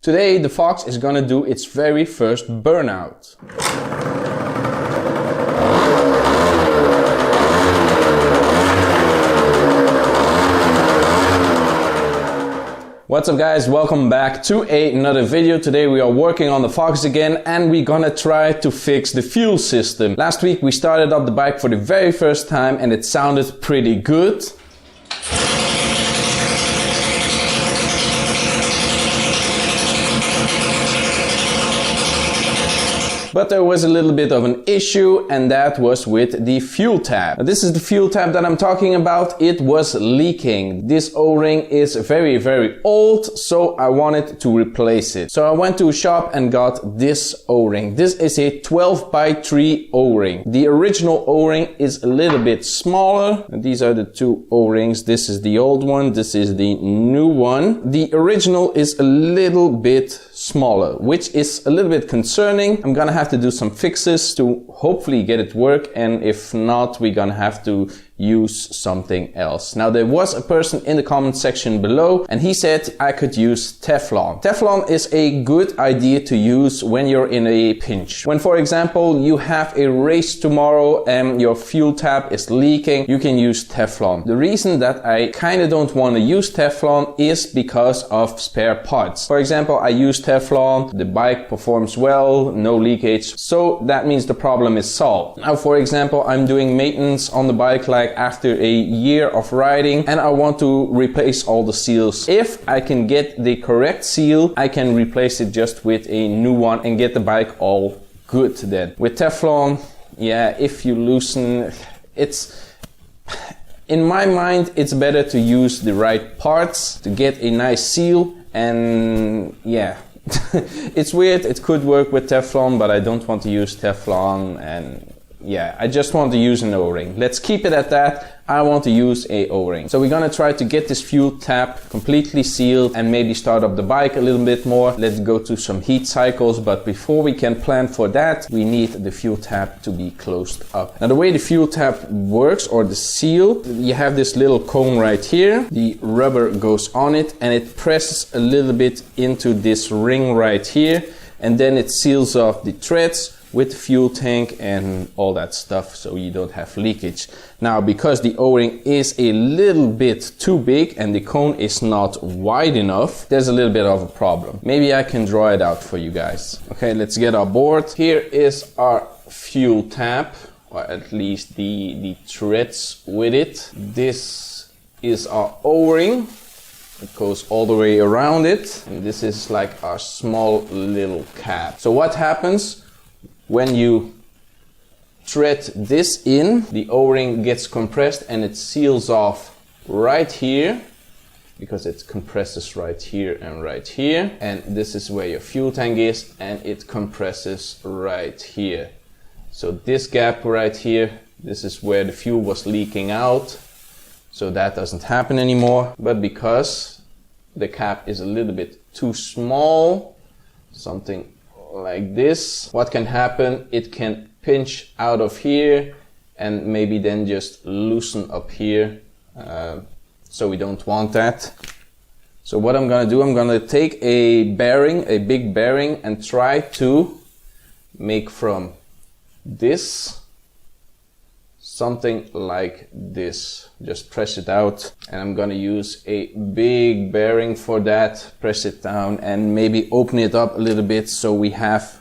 Today the Fox is gonna do its very first burnout. What's up guys, welcome back to another video. Today we are working on the Fox again and we're gonna try to fix the fuel system. Last week we started up the bike for the very first time and it sounded pretty good. But there was a little bit of an issue, and that was with the fuel tab. Now, this is the fuel tab that I'm talking about. It was leaking. This O-ring is very, very old, so I wanted to replace it. So I went to a shop and got this O-ring. This is a 12x3 O-ring. The original O-ring is a little bit smaller. These are the two O-rings. This is the old one. This is the new one. The original is a little bit smaller, which is a little bit concerning. I'm gonna have to do some fixes to hopefully get it work, and if not, we're gonna have to use something else. Now, there was a person in the comment section below and he said I could use Teflon. Teflon is a good idea to use when you're in a pinch. When, for example, you have a race tomorrow and your fuel tab is leaking, you can use Teflon. The reason that I kind of don't want to use Teflon is because of spare parts. For example, I use Teflon, the bike performs well, no leakage, so that means the problem is solved. Now, for example, I'm doing maintenance on the bike like after a year of riding and I want to replace all the seals. If I can get the correct seal, I can replace it just with a new one and get the bike all good then. With Teflon, yeah, if you loosen, in my mind, it's better to use the right parts to get a nice seal, and yeah. It's weird, it could work with Teflon, but I don't want to use Teflon, and yeah, I just want to use an O-ring. Let's keep it at that. I want to use a O-ring. So we're gonna try to get this fuel tab completely sealed and maybe start up the bike a little bit more. Let's go to some heat cycles, but before we can plan for that, we need the fuel tab to be closed up. Now, the way the fuel tab works, or the seal, you have this little cone right here. The rubber goes on it and it presses a little bit into this ring right here, and then it seals off the threads with the fuel tank and all that stuff, so you don't have leakage. Now, because the O-ring is a little bit too big and the cone is not wide enough, there's a little bit of a problem. Maybe I can draw it out for you guys. Okay, let's get our board. Here is our fuel tab, or at least the threads with it. This is our O-ring. It goes all the way around it, and this is like our small little cap. So what happens when you thread this in? The O-ring gets compressed and it seals off right here, because it compresses right here and right here. And this is where your fuel tank is, and it compresses right here. So this gap right here, this is where the fuel was leaking out. So that doesn't happen anymore. But because the cap is a little bit too small, something like this, what can happen? It can pinch out of here and maybe then just loosen up here. So we don't want that. So what I'm gonna do, I'm gonna take a bearing, a big bearing, and try to make from this something like this. Just press it out, and I'm gonna use a big bearing for that. Press it down and maybe open it up a little bit so we have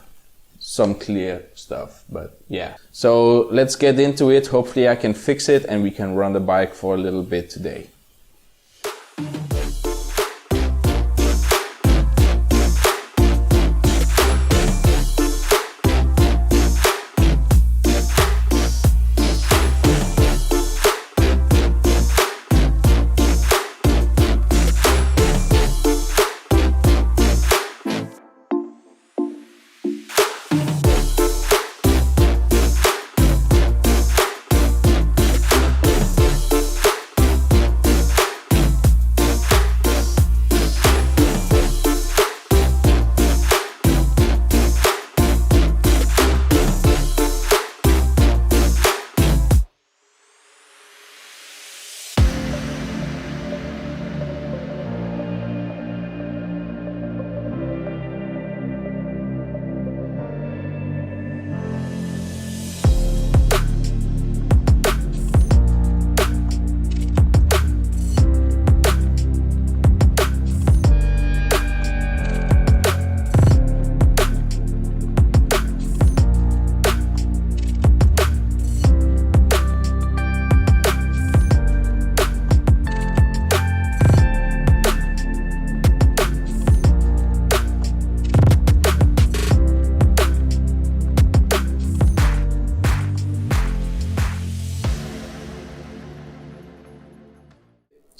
some clear stuff. But yeah, so let's get into it. Hopefully I can fix it and we can run the bike for a little bit today.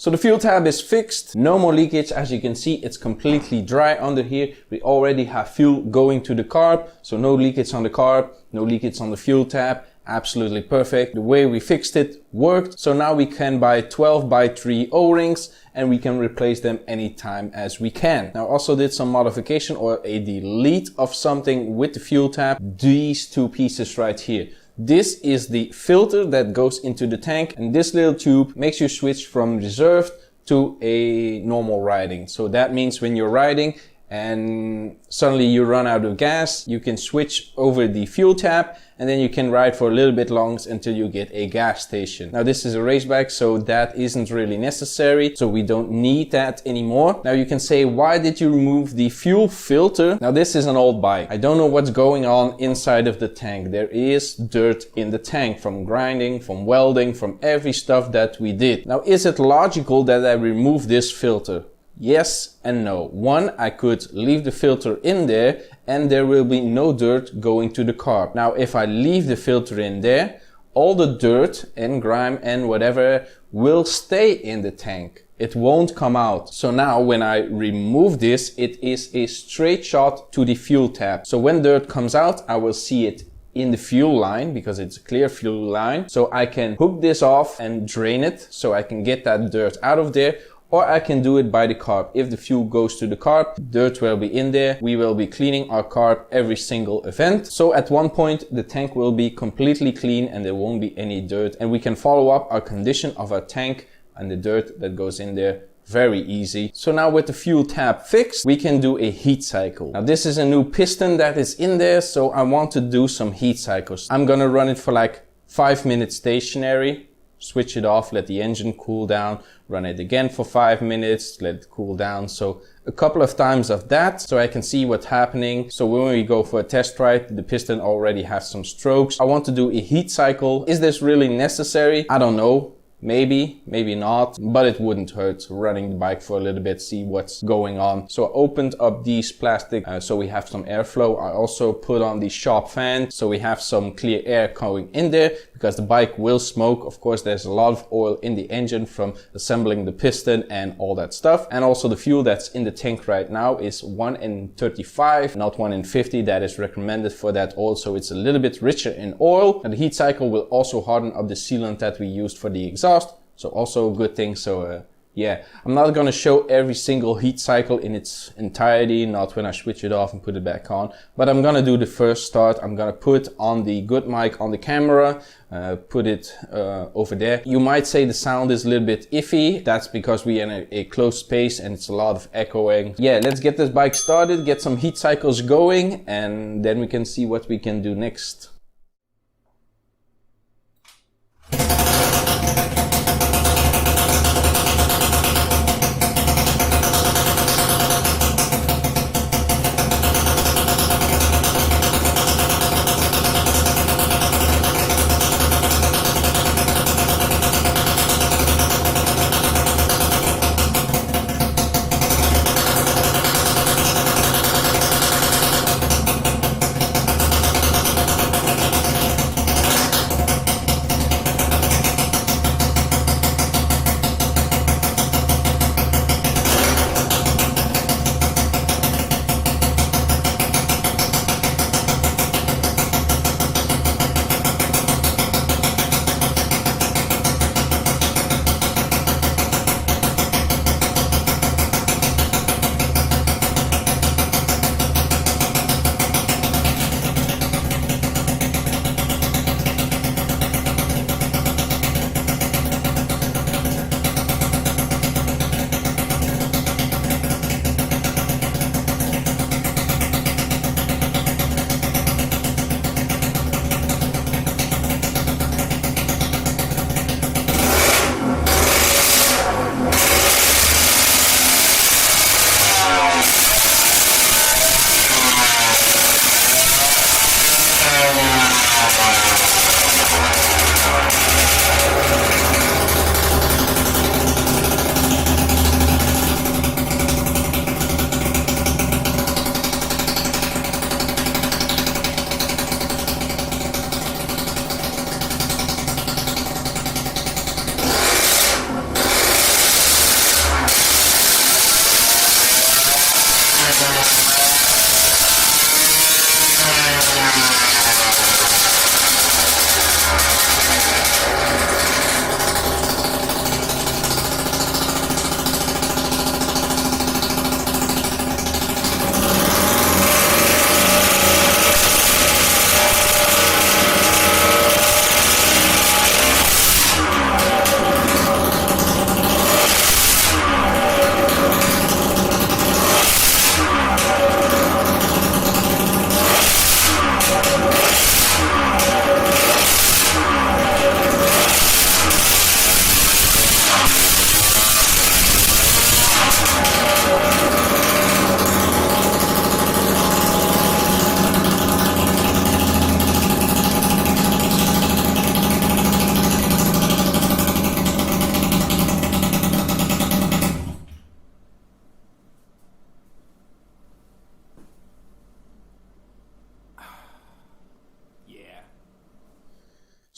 So the fuel tab is fixed, no more leakage. As you can see, it's completely dry under here. We already have fuel going to the carb, so no leakage on the carb, no leakage on the fuel tab. Absolutely perfect. The way we fixed it worked. So now we can buy 12x3 O-rings and we can replace them anytime as we can. Now I also did some modification or a delete of something with the fuel tab. These two pieces right here. This is the filter that goes into the tank, and this little tube makes you switch from reserved to a normal riding. So that means when you're riding and suddenly you run out of gas, you can switch over the fuel tab and then you can ride for a little bit longer until you get a gas station. Now this is a race bike, so that isn't really necessary, so we don't need that anymore. Now you can say, why did you remove the fuel filter? Now this is an old bike. I don't know what's going on inside of the tank. There is dirt in the tank from grinding, from welding, from every stuff that we did. Now is it logical that I remove this filter? Yes and no. One, I could leave the filter in there and there will be no dirt going to the carb. Now, if I leave the filter in there, all the dirt and grime and whatever will stay in the tank. It won't come out. So now when I remove this, it is a straight shot to the fuel tab. So when dirt comes out, I will see it in the fuel line because it's a clear fuel line. So I can hook this off and drain it so I can get that dirt out of there. Or I can do it by the carb. If the fuel goes to the carb, dirt will be in there. We will be cleaning our carb every single event. So at one point, the tank will be completely clean and there won't be any dirt. And we can follow up our condition of our tank and the dirt that goes in there very easy. So now with the fuel tab fixed, we can do a heat cycle. Now this is a new piston that is in there, so I want to do some heat cycles. I'm gonna run it for like 5 minutes stationary. Switch it off, let the engine cool down, run it again for 5 minutes, let it cool down. So a couple of times of that so I can see what's happening. So when we go for a test ride, the piston already has some strokes. I want to do a heat cycle. Is this really necessary? I don't know. Maybe, maybe not, but it wouldn't hurt running the bike for a little bit, see what's going on. So I opened up these plastic so we have some airflow. I also put on the shop fan so we have some clear air going in there because the bike will smoke. Of course, there's a lot of oil in the engine from assembling the piston and all that stuff. And also the fuel that's in the tank right now is 1 in 35, not 1 in 50. That is recommended for that oil, so it's a little bit richer in oil. And the heat cycle will also harden up the sealant that we used for the exhaust. So also a good thing. So yeah, I'm not going to show every single heat cycle in its entirety, not when I switch it off and put it back on, but I'm going to do the first start. I'm going to put on the good mic on the camera, put it over there. You might say the sound is a little bit iffy. That's because we're in a closed space and it's a lot of echoing. Yeah, let's get this bike started, get some heat cycles going, and then we can see what we can do next.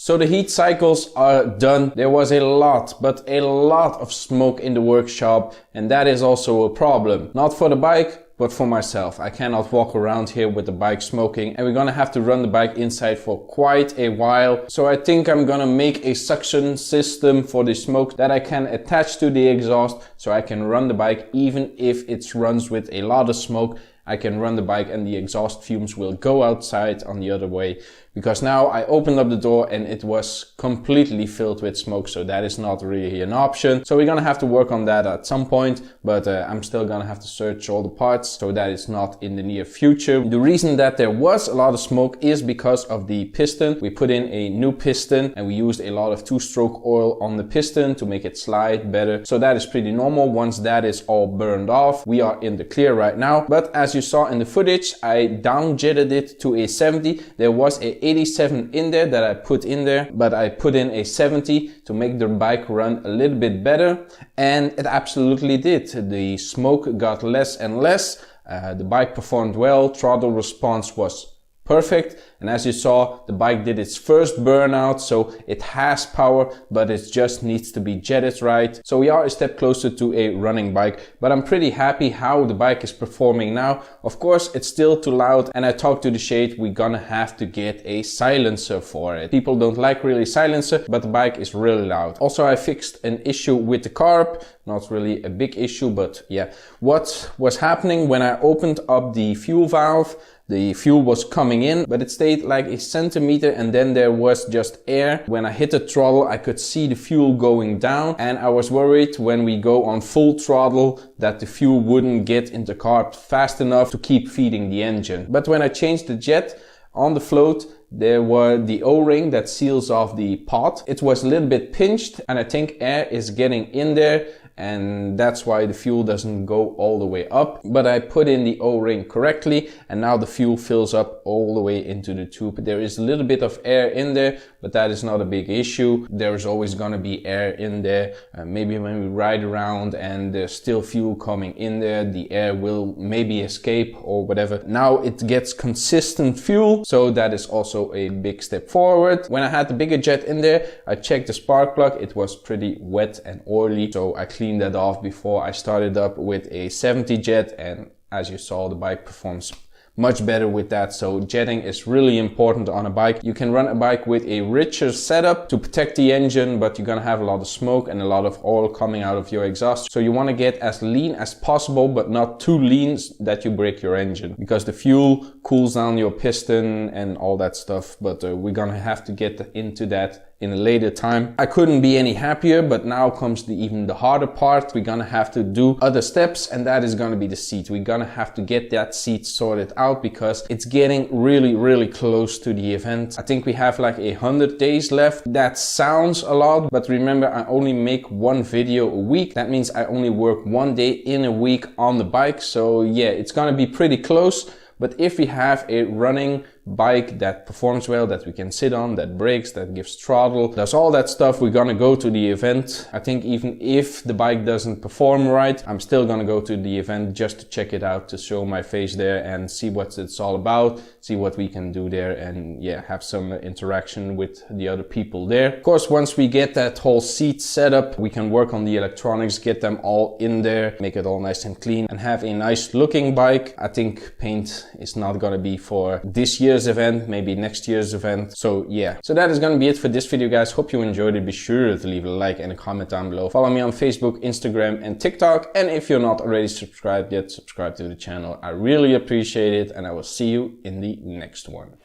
So the heat cycles are done. There was a lot, but a lot of smoke in the workshop, and that is also a problem. Not for the bike, but for myself. I cannot walk around here with the bike smoking, and we're gonna have to run the bike inside for quite a while. So I think I'm gonna make a suction system for the smoke that I can attach to the exhaust, so I can run the bike even if it runs with a lot of smoke. I can run the bike and the exhaust fumes will go outside on the other way. Because now I opened up the door and it was completely filled with smoke, so that is not really an option. So we're gonna have to work on that at some point, but I'm still gonna have to search all the parts, so that is not in the near future. The reason that there was a lot of smoke is because of the piston. We put in a new piston and we used a lot of two-stroke oil on the piston to make it slide better. So that is pretty normal. Once that is all burned off, we are in the clear right now. But as you saw in the footage, I down jetted it to a 70. There was a 87 in there that I put in there, but I put in a 70 to make the bike run a little bit better, and it absolutely did. The smoke got less and less. The bike performed well. Throttle response was perfect, and as you saw, the bike did its first burnout, so it has power, but it just needs to be jetted right. So we are a step closer to a running bike, but I'm pretty happy how the bike is performing now. Of course, it's still too loud, and I talked to the shade, we're gonna have to get a silencer for it. People don't like really silencer, but the bike is really loud. Also, I fixed an issue with the carb, not really a big issue, but yeah. What was happening when I opened up the fuel valve, the fuel was coming in, but it stayed like a centimeter and then there was just air. When I hit the throttle, I could see the fuel going down, and I was worried when we go on full throttle that the fuel wouldn't get into carb fast enough to keep feeding the engine. But when I changed the jet on the float, there were the O-ring that seals off the pot. It was a little bit pinched, and I think air is getting in there, and that's why the fuel doesn't go all the way up. But I put in the O-ring correctly, and now the fuel fills up all the way into the tube. There is a little bit of air in there, but that is not a big issue. There is always gonna be air in there. Maybe when we ride around and there's still fuel coming in there, the air will maybe escape or whatever. Now it gets consistent fuel, so that is also a big step forward. When I had the bigger jet in there, I checked the spark plug. It was pretty wet and oily, so I cleaned that off before I started up with a 70 jet, and as you saw, the bike performs much better with that. So jetting is really important on a bike. You can run a bike with a richer setup to protect the engine, but you're gonna have a lot of smoke and a lot of oil coming out of your exhaust. So you wanna get as lean as possible, but not too lean that you break your engine, because the fuel cools down your piston and all that stuff. But we're gonna have to get into that in a later time. I couldn't be any happier, but now comes even the harder part. We're gonna have to do other steps, and that is gonna be the seat. We're gonna have to get that seat sorted out because it's getting really close to the event. I think we have like 100 days left. That sounds a lot, but remember, I only make one video a week. That means I only work one day in a week on the bike. So yeah, it's gonna be pretty close. But if we have a running bike that performs well, that we can sit on, that brakes, that gives throttle, does all that stuff, we're gonna go to the event. I think even if the bike doesn't perform right, I'm still gonna go to the event just to check it out, to show my face there and see what it's all about, see what we can do there, and yeah, have some interaction with the other people there. Of course, once we get that whole seat set up, we can work on the electronics, get them all in there, make it all nice and clean, and have a nice looking bike. I think paint is not gonna be for this year's event, maybe next year's event. So yeah, so that is gonna be it for this video, guys. Hope you enjoyed it. Be sure to leave a like and a comment down below. Follow me on Facebook, Instagram and TikTok, and if you're not already subscribed yet, subscribe to the channel. I really appreciate it, and I will see you in the next one.